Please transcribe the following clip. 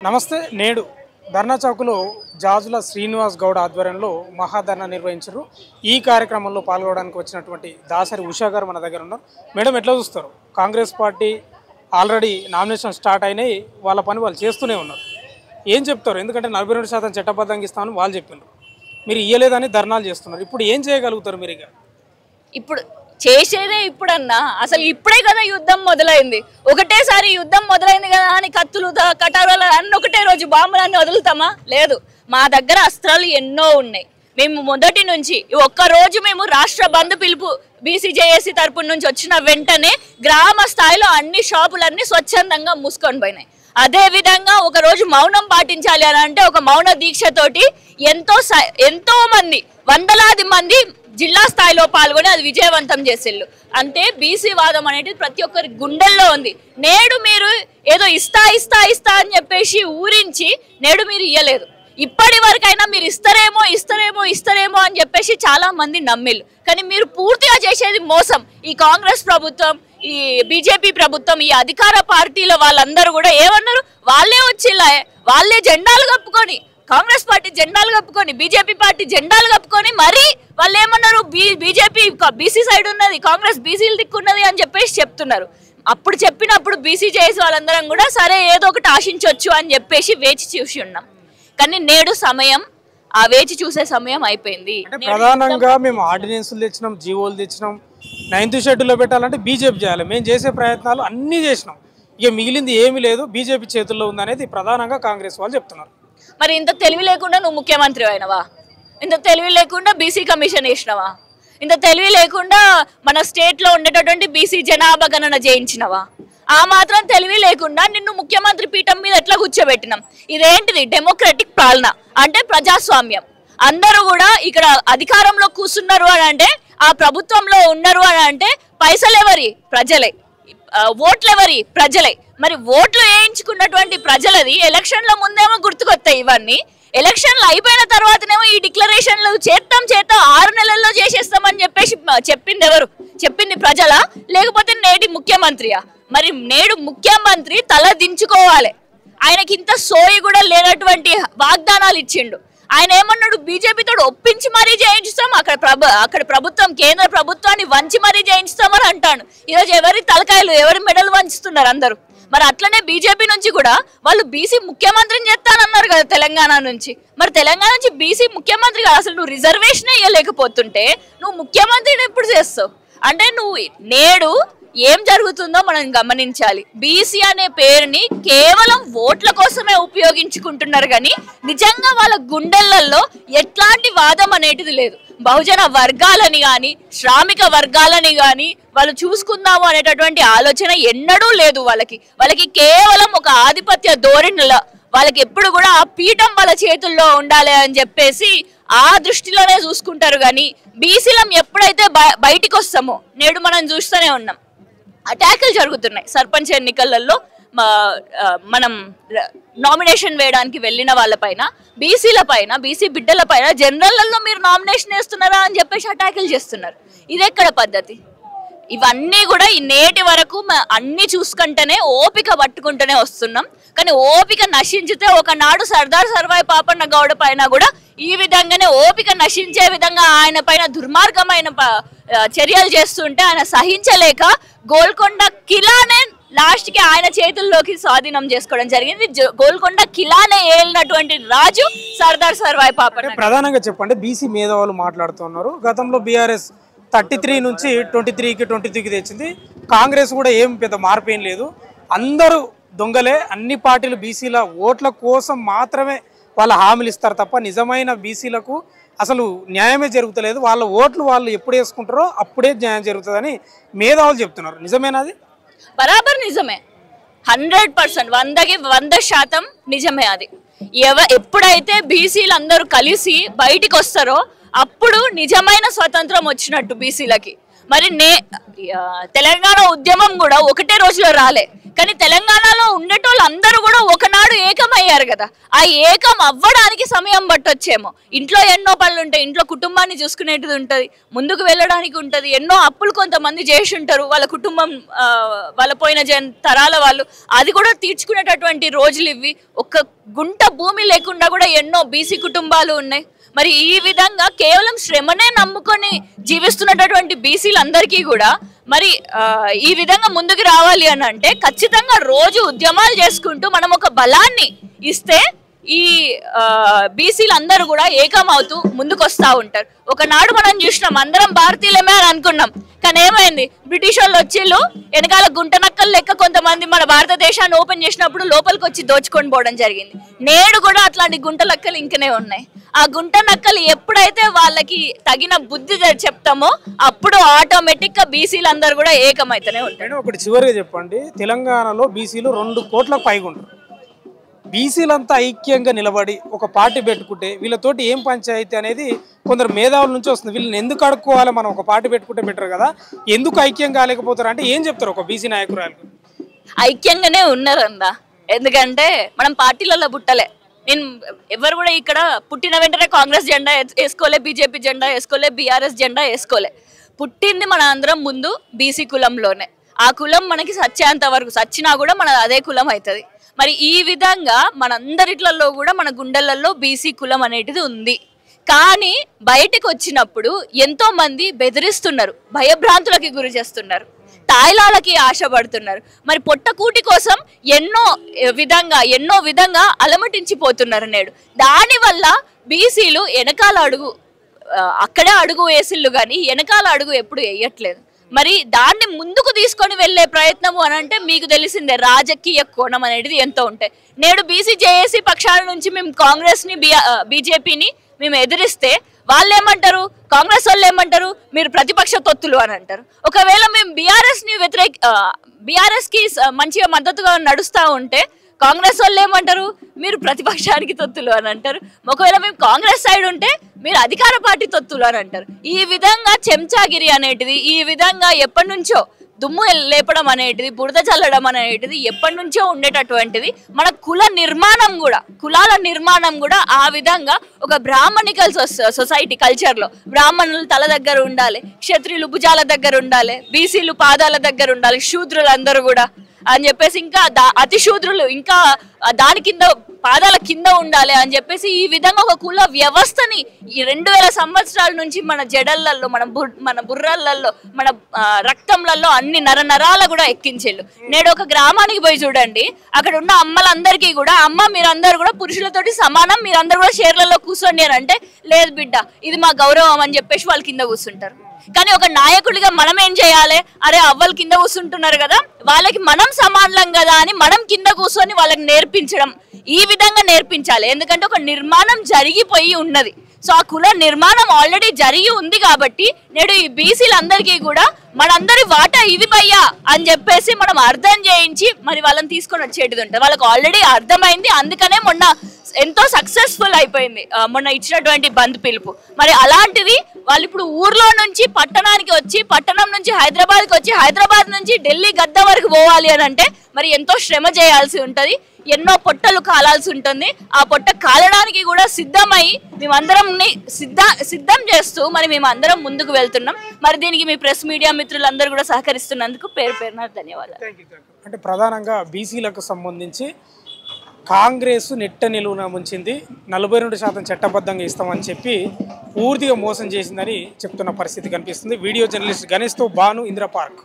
నమస్తే. నేడు ధర్నా చౌక్లో జాజుల శ్రీనివాస్ గౌడ్ ఆధ్వర్యంలో మహాధర్నా నిర్వహించారు. ఈ కార్యక్రమంలో పాల్గొనడానికి వచ్చినటువంటి దాసరి ఉషా గారు మన దగ్గర ఉన్నారు. మేడం, ఎట్లా చూస్తారు? Congress party already nomination start అయినాయి, వాళ్ళ పని వాళ్ళు చేస్తూనే ఉన్నారు. ఏం చెప్తారు? ఎందుకంటే 42% చట్టబద్ధంగా ఇస్తామని వాళ్ళు చెప్పినారు, మీరు ఇయ్యలేదని ధర్నాలు చేస్తున్నారు. ఇప్పుడు ఏం చేయగలుగుతారు మీరు? ఇప్పుడు చేసేదే ఇప్పుడన్నా, అసలు ఇప్పుడే కదా యుద్ధం మొదలైంది. ఒకటేసారి యుద్ధం మొదలైంది కదా అని కత్తులు కటారాలు అన్ని ఒకటే రోజు బాంబులన్నీ వదులుతామా? లేదు. మా దగ్గర అస్త్రాలు ఎన్నో ఉన్నాయి. మేము మొదటి నుంచి ఒక్కరోజు మేము రాష్ట్ర బంద్ పిలుపు బీసీజేఏసీ తరపు నుంచి వచ్చిన వెంటనే గ్రామ స్థాయిలో అన్ని షాపులన్నీ స్వచ్ఛందంగా మూసుకొని పోయినాయి. అదే విధంగా ఒక రోజు మౌనం పాటించాలి అని అంటే ఒక మౌన దీక్షతోటి ఎంతో మంది, వందలాది మంది జిల్లా స్థాయిలో పాల్గొని అది విజయవంతం చేసేళ్ళు. అంటే బీసీ వాదం అనేది ప్రతి ఒక్కరి గుండెల్లో ఉంది. నేడు మీరు ఏదో ఇస్తా అని చెప్పేసి ఊరించి నేడు మీరు ఇయ్యలేదు. ఇప్పటి వరకైనా మీరు ఇస్తారేమో అని చెప్పేసి చాలా మంది నమ్మిళ్ళు. కానీ మీరు పూర్తిగా చేసేది మోసం. ఈ కాంగ్రెస్ ప్రభుత్వం, ఈ బీజేపీ ప్రభుత్వం, ఈ అధికార పార్టీల వాళ్ళందరూ కూడా ఏమన్నారు? వాళ్ళే వచ్చిలా, వాళ్ళే జెండాలు కప్పుకొని, కాంగ్రెస్ పార్టీ జెండాలు కప్పుకొని, బీజేపీ పార్టీ జెండాలు కప్పుకొని మరి వాళ్ళు ఏమన్నారు? బీజేపీ బీసీ సైడ్ ఉన్నది, కాంగ్రెస్ బీసీలు దిక్కున్నది అని చెప్పేసి చెప్తున్నారు. అప్పుడు చెప్పినప్పుడు బీసీ చేసి వాళ్ళందరం కూడా సరే ఏదో ఒకటి ఆశించవచ్చు అని చెప్పేసి వేచి చూసి ఉన్నాం. కానీ నేడు సమయం, ఆ వేచి చూసే సమయం అయిపోయింది. ప్రధానంగా మేము ఆర్డినెన్స్లు తెచ్చినాం, జీవోలు తెచ్చినాం, 9th షెడ్యూల్లో పెట్టాలంటే బీజేపీ చేయాలి. మేము చేసే ప్రయత్నాలు అన్నీ చేసినాం, ఇక మిగిలింది ఏమీ లేదు, బీజేపీ చేతుల్లో ఉందనేది ప్రధానంగా కాంగ్రెస్ వాళ్ళు చెప్తున్నారు. మరి ఇంత తెలివి లేకుండా నువ్వు ముఖ్యమంత్రి అయినవా? ఇంత తెలివి లేకుండా బీసీ కమిషన్ వేసినవా? ఇంత తెలివి లేకుండా మన స్టేట్లో ఉండేటటువంటి బీసీ జనాభా గణన చేయించినవా? ఆ మాత్రం తెలివి లేకుండా నిన్ను ముఖ్యమంత్రి పీఠం మీద ఎట్లా కూర్చోబెట్టినాం? ఇదేంటిది? డెమోక్రటిక్ పాలన అంటే ప్రజాస్వామ్యం. అందరూ కూడా ఇక్కడ అధికారంలో కూర్చున్నారు అని అంటే, ఆ ప్రభుత్వంలో ఉన్నారు అని అంటే పైసలు ఎవరి? ప్రజలే. ఓట్లు ఎవరి? ప్రజలే. మరి ఓట్లు వేయించుకున్నటువంటి ప్రజలది ఎలక్షన్ల ముందేమో గుర్తుకొస్తాయి ఇవన్నీ. ఎలక్షన్లు అయిపోయిన తర్వాతనేమో ఈ డిక్లరేషన్లు చేద్దాం 6 నెలల్లో చేసేస్తామని చెప్పేసి చెప్పింది ఎవరు? చెప్పింది ప్రజలా లేకపోతే నేటి ముఖ్యమంత్రియా? మరి నేడు ముఖ్యమంత్రి తల దించుకోవాలి. ఆయనకి ఇంత సోయి కూడా లేనటువంటి వాగ్దానాలు ఇచ్చిండు. ఆయన ఏమన్నాడు? బీజేపీతో ఒప్పించి మరీ చేయించుతాం, అక్కడ ప్రభుత్వం, కేంద్ర ప్రభుత్వాన్ని వంచి మరీ చేయించుతామని అంటాడు. ఈరోజు ఎవరి తలకాయలు, ఎవరి మెడలు వంచుతున్నారు అందరూ. మరి అట్లనే బీజేపీ నుంచి కూడా వాళ్ళు బీసీ ముఖ్యమంత్రిని చేస్తానన్నారు కదా తెలంగాణ నుంచి. మరి తెలంగాణ నుంచి బీసీ ముఖ్యమంత్రి కాదు. అసలు నువ్వు రిజర్వేషన్ ఇవ్వలేకపోతుంటే నువ్వు ముఖ్యమంత్రిని ఎప్పుడు చేస్తావు? అంటే నువ్వు నేడు ఏం జరుగుతుందో మనం గమనించాలి. బీసీ అనే పేరుని కేవలం ఓట్ల కోసమే ఉపయోగించుకుంటున్నారు కానీ నిజంగా వాళ్ళ గుండెలలో ఎట్లాంటి వాదం అనేటిది లేదు. బహుజన వర్గాలని కానీ, శ్రామిక వర్గాలని కానీ వాళ్ళు చూసుకుందాము అనేటటువంటి ఆలోచన ఎన్నడూ లేదు వాళ్ళకి కేవలం ఒక ఆధిపత్య ధోరణిలో వాళ్ళకి ఎప్పుడు కూడా ఆ పీఠం వాళ్ళ చేతుల్లో ఉండాలి అని చెప్పేసి ఆ దృష్టిలోనే చూసుకుంటారు. కానీ బీసీలం ఎప్పుడైతే బయటికి వస్తామో, నేడు మనం చూస్తూనే ఉన్నాం అటాకులు జరుగుతున్నాయి. సర్పంచ్ ఎన్నికలలో మనం నామినేషన్ వేయడానికి వెళ్ళిన వాళ్ళపైన, బీసీల పైన, బీసీ బిడ్డల పైన, జనరల్లో మీరు నామినేషన్ వేస్తున్నారా అని చెప్పేసి అటాకులు చేస్తున్నారు. ఇది ఎక్కడ పద్ధతి? ఇవన్నీ కూడా ఈ నేటి వరకు అన్ని చూసుకుంటేనే ఓపిక పట్టుకుంటూనే వస్తున్నాం. కానీ ఓపిక నశించితే ఒకనాడు సర్దార్ సర్వాయి పాపన్న గౌడ పైన కూడా ఈ విధంగానే ఓపిక నశించే విధంగా ఆయన పైన దుర్మార్గమైన చర్యలు చేస్తుంటే ఆయన సహించలేక గోల్కొండ కిలానే లాస్ట్ కి ఆయన చేతుల్లోకి స్వాధీనం చేసుకోవడం జరిగింది. గోల్కొండ కిలానే ఏలినటువంటి రాజు సర్దార్ సర్వాయి పాపన్న. ప్రధానంగా చెప్పండి, బీసీ మేధావులు మాట్లాడుతున్నారు. గతంలో బీఆర్ఎస్ 33 నుంచి 23కి 22కి తెచ్చింది. కాంగ్రెస్ కూడా ఏం పెద్ద మార్పు ఏం లేదు, అందరూ దొంగలే. అన్ని పార్టీలు బీసీల ఓట్ల కోసం మాత్రమే వాళ్ళ హామీలు ఇస్తారు తప్ప నిజమైన బీసీలకు అసలు న్యాయమే జరుగుతలేదు. వాళ్ళ ఓట్లు వాళ్ళు ఎప్పుడు వేసుకుంటారో అప్పుడే న్యాయం జరుగుతుందని మేధావులు చెప్తున్నారు. నిజమేనాది? బరాబర్ నిజమే. 100%, 100కి 100% నిజమే అది. ఎప్పుడైతే బీసీలు అందరూ కలిసి బయటికి వస్తారో అప్పుడు నిజమైన స్వతంత్రం వచ్చినట్టు బీసీలకి. మరి తెలంగాణ ఉద్యమం కూడా ఒకటే రోజులో రాలే, కానీ కానీ తెలంగాణలో ఉండేటోళ్ళు అందరూ కూడా ఒకనాడు ఏకమయ్యారు కదా. ఆ ఏకం అవ్వడానికి సమయం పట్టొచ్చేమో. ఇంట్లో ఎన్నో పనులు ఉంటాయి, ఇంట్లో కుటుంబాన్ని చూసుకునేటిది ఉంటుంది, ముందుకు వెళ్ళడానికి ఉంటుంది, ఎన్నో అప్పులు కొంతమంది చేసి ఉంటారు, వాళ్ళ కుటుంబం వాళ్ళ పోయిన తరాల వాళ్ళు, అది కూడా తీర్చుకునేటటువంటి రోజులు ఇవి. ఒక్క గుంట భూమి లేకుండా కూడా ఎన్నో బీసీ కుటుంబాలు ఉన్నాయి. మరి ఈ విధంగా కేవలం శ్రమనే నమ్ముకొని జీవిస్తున్నటువంటి బీసీలందరికీ కూడా మరి ఈ విధంగా ముందుకు రావాలి అని అంటే ఖచ్చితంగా రోజు ఉద్యమాలు చేసుకుంటూ మనం ఒక బలాన్ని ఇస్తే ఈ బీసీలందరూ కూడా ఏకమవుతూ ముందుకు వస్తూ ఉంటారు. ఒకనాడు మనం చూసినాం, అందరం భారతీయులమే అని అనుకున్నాం, కానీ ఏమైంది, బ్రిటిష్ వాళ్ళు వచ్చిళ్ళు వెనకాల గుంట నక్కలు లెక్క కొంతమంది మన భారతదేశాన్ని ఓపెన్ చేసినప్పుడు లోపలికి వచ్చి దోచుకొని పోవడం జరిగింది. నేడు కూడా అట్లాంటి గుంట నక్కలు ఇంకనే ఉన్నాయి. ఆ గుంట నక్కలు ఎప్పుడైతే వాళ్ళకి తగిన బుద్ధి చెప్తామో అప్పుడు ఆటోమేటిక్ గా బీసీలందరూ కూడా ఏకమైతేనే ఉంటారు. ఒకటి చివరిగా చెప్పండి, తెలంగాణలో బీసీలు 2 కోట్లకు పైగా ఉంటారు. బీసీలంతా ఐక్యంగా నిలబడి ఒక పార్టీ పెట్టుకుంటే వీళ్ళతోటి ఏం పంచాయతీ అనేది కొందరు మేధావుల నుంచి వస్తుంది. వీళ్ళని ఎందుకు అడుక్కోవాలి, మనం ఒక పార్టీ పెట్టుకుంటే బెటర్ కదా, ఎందుకు ఐక్యం కాలేకపోతారు అంటే ఏం చెప్తారు ఒక బీసీ నాయకురాలు? ఐక్యంగానే ఉన్నారన్నా, ఎందుకంటే మనం పార్టీలలో పుట్టలే. నేను ఎవరు కూడా ఇక్కడ పుట్టిన వెంటనే కాంగ్రెస్ జెండా వేసుకోలే, బీజేపీ జెండా వేసుకోలే, బీఆర్ఎస్ జెండా వేసుకోలే. పుట్టింది మన అందరం ముందు బీసీ కులంలోనే. ఆ కులం మనకి సచ్చేంత వరకు, సచ్చినా కూడా మన అదే కులం అవుతుంది. మరి ఈ విధంగా మనందరిట్లలో కూడా మన గుండెలలో బీసీ కులం అనేటిది ఉంది. కానీ బయటకు వచ్చినప్పుడు ఎంతో మంది బెదిరిస్తున్నారు, భయభ్రాంతులకి గురి చేస్తున్నారు, తాయిలాలకి ఆశపడుతున్నారు. మరి పొట్టకూటి కోసం ఎన్నో విధంగా అలమటించిపోతున్నారు నేడు. దానివల్ల బీసీలు వెనకాల అడుగు, అక్కడే అడుగు వేసిళ్ళు కానీ వెనకాల అడుగు ఎప్పుడు వేయట్లేదు. మరి దాన్ని ముందుకు తీసుకొని వెళ్ళే ప్రయత్నము అని అంటే మీకు తెలిసిందే రాజకీయ కోణం అనేది ఎంతో ఉంటాయి. నేడు బీసీ జేఏసీ పక్షాల నుంచి మేము కాంగ్రెస్ని బీజేపీని మేము ఎదిరిస్తే వాళ్ళు ఏమంటారు, కాంగ్రెస్ వాళ్ళు ఏమంటారు, మీరు ప్రతిపక్ష తొత్తులు అని అంటారు. ఒకవేళ మేము బీఆర్ఎస్కి మంచిగా మద్దతుగా నడుస్తూ ఉంటే కాంగ్రెస్ వాళ్ళు ఏమంటారు, మీరు ప్రతిపక్షానికి తొత్తులు అని అంటారు. ఒకవేళ మేము కాంగ్రెస్ సైడ్ ఉంటే మీరు అధికార పార్టీ తొత్తులు అని అంటారు. ఈ విధంగా చెంచాగిరి అనేటిది, ఈ విధంగా ఎప్పటి నుంచో దుమ్ము లేపడం అనేటిది, బురద చల్లడం అనేటిది ఎప్పటి నుంచో ఉండేటటువంటిది. మన కులాల నిర్మాణం కూడా ఆ విధంగా ఒక బ్రాహ్మణికల్ సొసైటీ కల్చర్లో బ్రాహ్మణులు తల దగ్గర ఉండాలి, క్షత్రియులు భుజాల దగ్గర ఉండాలి, బీసీలు పాదాల దగ్గర ఉండాలి, శూద్రులు అందరూ కూడా అని చెప్పేసి, ఇంకా అతి శూద్రులు ఇంకా దాని కింద పాదాల కింద ఉండాలి అని చెప్పేసి ఈ విధంగా ఒక కుల వ్యవస్థని ఈ 2000 సంవత్సరాల నుంచి మన జడలల్లో, మన బుర్రలలో, మన రక్తంలలో అన్ని నరాల కూడా ఎక్కించేళ్ళు. నేడు ఒక గ్రామానికి పోయి చూడండి, అక్కడ ఉన్న అమ్మలందరికీ కూడా, అమ్మ మీరందరూ కూడా పురుషులతోటి సమానం, మీరందరూ కూడా షేర్లలో కూర్చోండి అని అంటే, లేదు బిడ్డ ఇది మా గౌరవం అని చెప్పేసి వాళ్ళు కింద కూర్చుంటారు. కానీ ఒక నాయకుడిగా మనం ఏం చేయాలి, అరే అవ్వలు కింద కూర్చుంటున్నారు కదా, వాళ్ళకి మనం సమానం కదా అని మనం కింద కూర్చొని వాళ్ళకి నేర్పించడం, ఈ విధంగా నేర్పించాలి. ఎందుకంటే ఒక నిర్మాణం జరిగిపోయి ఉన్నది. సో ఆ కుల నిర్మాణం ఆల్రెడీ జరిగి ఉంది కాబట్టి నేడు ఈ బీసీలందరికీ కూడా మనందరి వాటా ఇది భయ్యా అని చెప్పేసి మనం అర్థం చేయించి మరి వాళ్ళని తీసుకొని వచ్చేటిది ఉంటుంది. వాళ్ళకి ఆల్రెడీ అర్థమైంది, అందుకనే మొన్న ఎంతో సక్సెస్ఫుల్ అయిపోయింది మొన్న ఇచ్చినటువంటి బంద్ పిలుపు. మరి అలాంటిది వాళ్ళు ఇప్పుడు ఊర్లో నుంచి పట్టణానికి వచ్చి, పట్టణం నుంచి హైదరాబాద్కి వచ్చి, హైదరాబాద్ నుంచి ఢిల్లీ గద్ద వరకు పోవాలి అని అంటే మరి ఎంతో శ్రమ చేయాల్సి ఉంటుంది, ఎన్నో పొట్టలు కాలాల్సి ఉంటుంది. ఆ పొట్ట కాలడానికి కూడా సిద్ధమై మేమందరం సిద్ధం చేస్తూ మరి మేమందరం ముందుకు వెళ్తున్నాం. మరి దీనికి మీ ప్రెస్ మీడియా మిత్రులందరూ కూడా సహకరిస్తున్నందుకు పేరున ధన్యవాదాలు. అంటే ప్రధానంగా బీసీలకు సంబంధించి కాంగ్రెస్ నెట్ట నిలువున ముంచింది, 42% చట్టబద్ధంగా ఇస్తామని చెప్పి పూర్తిగా మోసం చేసిందని చెప్తున్న పరిస్థితి కనిపిస్తుంది. వీడియో జర్నలిస్ట్ గణేష్తో భాను, ఇంద్ర పార్క్.